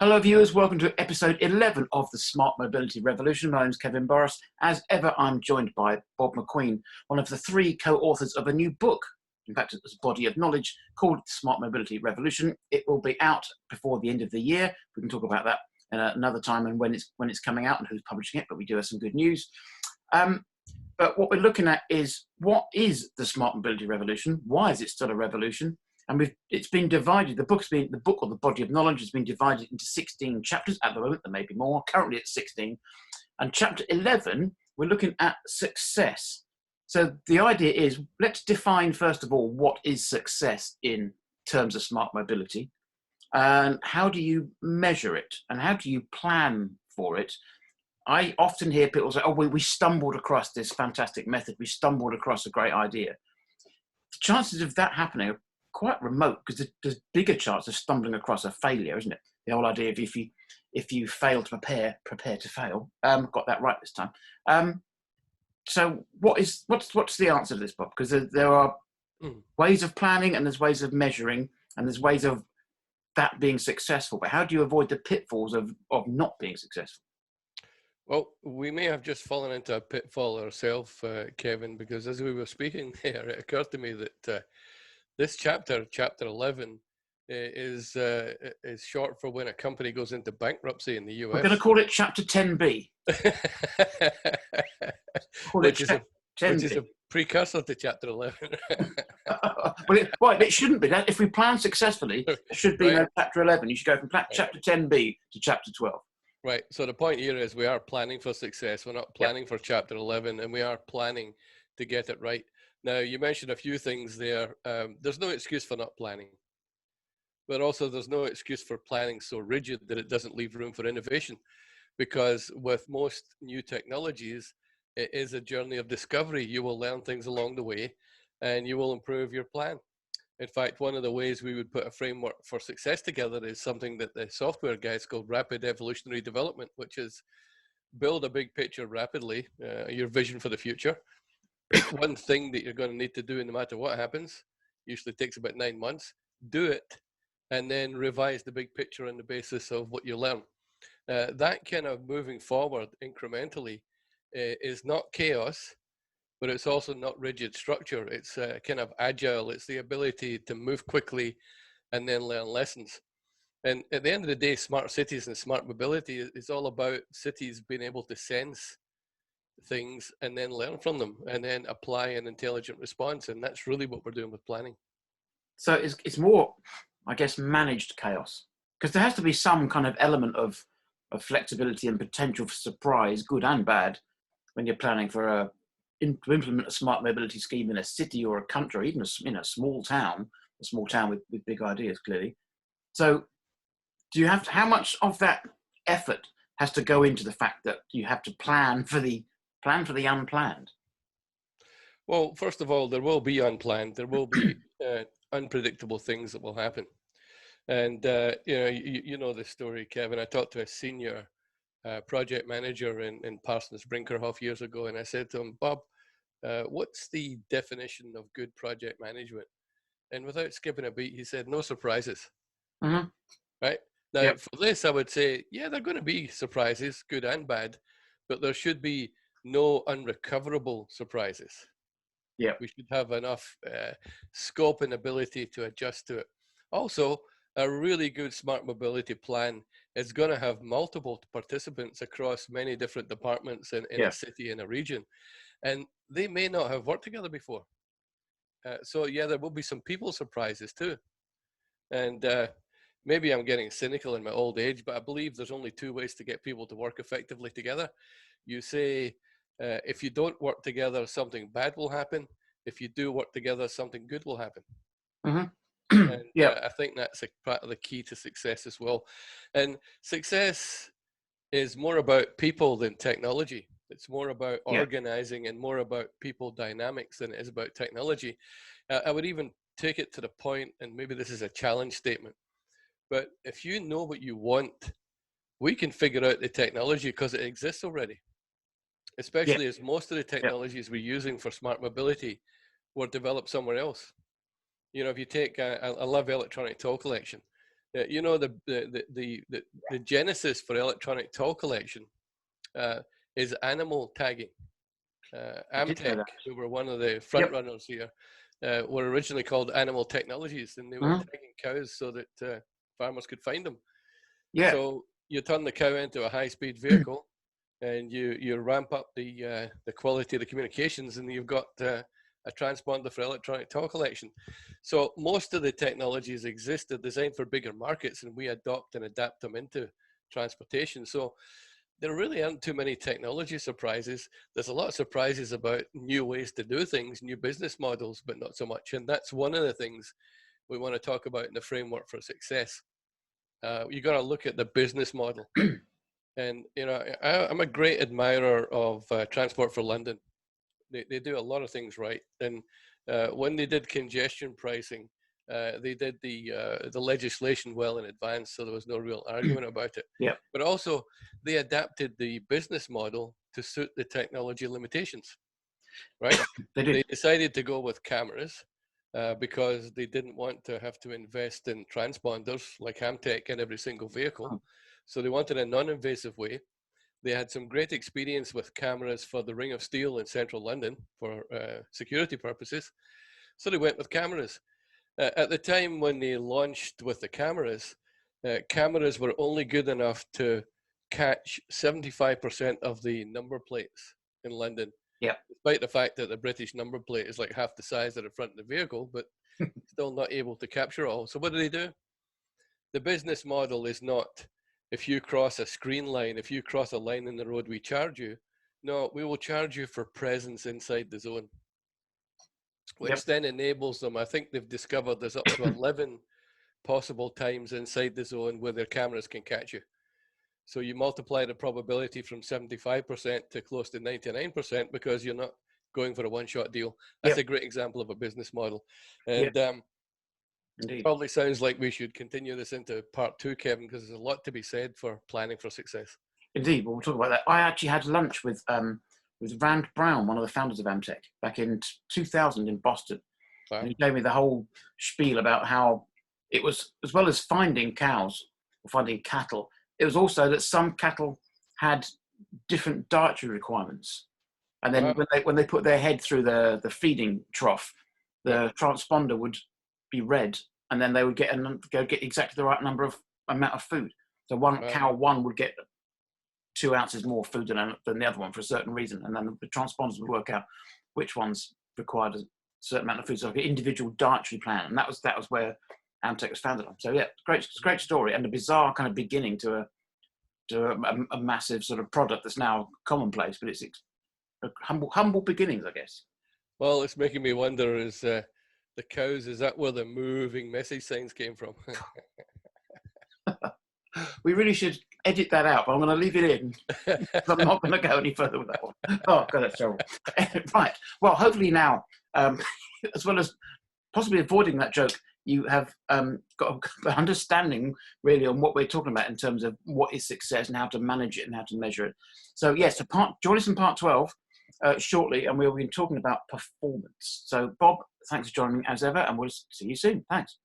Hello viewers, welcome to episode 11 of the Smart Mobility Revolution. My name is Kevin Borras. As ever, I'm joined by Bob McQueen, one of the three co-authors of a new book. In fact, it's a body of knowledge called the Smart Mobility Revolution. It will be out before the end of the year. We can talk about that another time and when it's coming out and who's publishing it, but we do have some good news. But what we're looking at is, what is the Smart Mobility Revolution? Why is it still a revolution? And it's been divided. The book or the body of knowledge has been divided into 16 chapters at the moment. There may be more. Currently, it's 16. And chapter 11, we're looking at success. So the idea is, let's define first of all what is success in terms of smart mobility, and how do you measure it, and how do you plan for it? I often hear people say, "Oh, we stumbled across this fantastic method. We stumbled across a great idea." The chances of that happening are quite remote, because there's bigger chance of stumbling across a failure, isn't it? The whole idea of if you fail to prepare to fail. Got that right this time. So what's the answer to this, Bob? Because there are ways of planning, and there's ways of measuring, and there's ways of that being successful. But how do you avoid the pitfalls of not being successful? Well, we may have just fallen into a pitfall ourselves, Kevin, because as we were speaking there, it occurred to me that this chapter 11, is short for when a company goes into bankruptcy in the US. We're going to call it Chapter 10B. Which is a precursor to Chapter 11. Well, it shouldn't be. If we plan successfully, there should be no Chapter 11. You should go from Chapter 10B to Chapter 12. Right. So the point here is we are planning for success. We're not planning for Chapter 11, and we are planning to get it right. Now, you mentioned a few things there. There's no excuse for not planning. But also there's no excuse for planning so rigid that it doesn't leave room for innovation. Because with most new technologies, it is a journey of discovery. You will learn things along the way, and you will improve your plan. In fact, one of the ways we would put a framework for success together is something that the software guys call rapid evolutionary development, which is build a big picture rapidly, your vision for the future. Pick one thing that you're going to need to do no matter what happens. Usually takes about 9 months. Do it, and then revise the big picture on the basis of what you learn. That kind of moving forward incrementally is not chaos, but it's also not rigid structure. It's kind of agile. It's the ability to move quickly and then learn lessons. And at the end of the day, smart cities and smart mobility is all about cities being able to sense things and then learn from them and then apply an intelligent response. And that's really what we're doing with planning. So it's more, I guess, managed chaos, because there has to be some kind of element of flexibility and potential for surprise, good and bad, when you're planning for to implement a smart mobility scheme in a city or a country, or even in a small town with big ideas, clearly. So do you have to, how much of that effort has to go into the fact that you have to plan for the unplanned? Well, first of all, there will be unplanned. There will be unpredictable things that will happen. And you know this story, Kevin. I talked to a senior project manager in Parsons Brinkerhoff years ago, and I said to him, "Bob, what's the definition of good project management?" And without skipping a beat, he said, "No surprises." Mm-hmm. Right? Now, for this, I would say, yeah, there are going to be surprises, good and bad, but there should be no unrecoverable surprises. Yeah. We should have enough scope and ability to adjust to it. Also, a really good smart mobility plan is going to have multiple participants across many different departments in a city, in a region, and they may not have worked together before. So yeah, there will be some people surprises too. And maybe I'm getting cynical in my old age, but I believe there's only two ways to get people to work effectively together. You say, if you don't work together, something bad will happen. If you do work together, something good will happen. Mm-hmm. And I think that's a part of the key to success as well. And success is more about people than technology. It's more about organizing and more about people dynamics than it is about technology. I would even take it to the point, and maybe this is a challenge statement, but if you know what you want, we can figure out the technology because it exists already. Especially as most of the technologies we're using for smart mobility were developed somewhere else. You know, if you take, I love electronic toll collection. You know, the genesis for electronic toll collection is animal tagging. Amtech, who were one of the front runners here, were originally called Animal Technologies, and they were tagging cows so that farmers could find them. Yeah. So you turn the cow into a high-speed vehicle, and you ramp up the quality of the communications, and you've got a transponder for electronic toll collection. So most of the technologies exist, they're designed for bigger markets, and we adopt and adapt them into transportation. So there really aren't too many technology surprises. There's a lot of surprises about new ways to do things, new business models, but not so much. And that's one of the things we want to talk about in the framework for success. You got to look at the business model. And, you know, I'm a great admirer of Transport for London. They do a lot of things right. And when they did congestion pricing, they did the legislation well in advance, so there was no real argument about it. Yeah. But also, they adapted the business model to suit the technology limitations, right? They decided to go with cameras because they didn't want to have to invest in transponders like Amtech in every single vehicle. So they wanted a non-invasive way. They had some great experience with cameras for the Ring of Steel in central London for security purposes. So they went with cameras. At the time when they launched with the cameras were only good enough to catch 75% of the number plates in London. Yeah. Despite the fact that the British number plate is like half the size of the front of the vehicle, but still not able to capture all. So what do? The business model is not, if you cross a screen line, if you cross a line in the road, we charge you. No, we will charge you for presence inside the zone, which then enables them. I think they've discovered there's up to 11 possible times inside the zone where their cameras can catch you. So you multiply the probability from 75% to close to 99% because you're not going for a one-shot deal. That's a great example of a business model. And probably sounds like we should continue this into part 2, Kevin, because there's a lot to be said for planning for success. Indeed, we'll talk about that. I actually had lunch with Rand Brown, one of the founders of Amtech, back in 2000 in Boston. Wow. And he gave me the whole spiel about how it was, as well as finding cows or finding cattle, it was also that some cattle had different dietary requirements. And then when they put their head through the feeding trough, the transponder would be red, and then they would get exactly the right amount of food. So cow one would get 2 ounces more food than the other one for a certain reason, and then the transponders would work out which ones required a certain amount of food, so like an individual dietary plan. And that was where Amtech was founded on. So yeah, it's a great story, and a bizarre kind of beginning to a massive sort of product that's now commonplace, but it's humble beginnings, I guess. Well, it's making me wonder, is the cows, is that where the moving message signs came from? We really should edit that out, but I'm going to leave it in. I'm not going to go any further with that one. Oh, God, that's terrible. Right. Well, hopefully now, as well as possibly avoiding that joke, you have got an understanding really on what we're talking about in terms of what is success and how to manage it and how to measure it. So yes, join us in part 12 shortly, and we'll be talking about performance. So Bob, thanks for joining me as ever, and we'll see you soon. Thanks.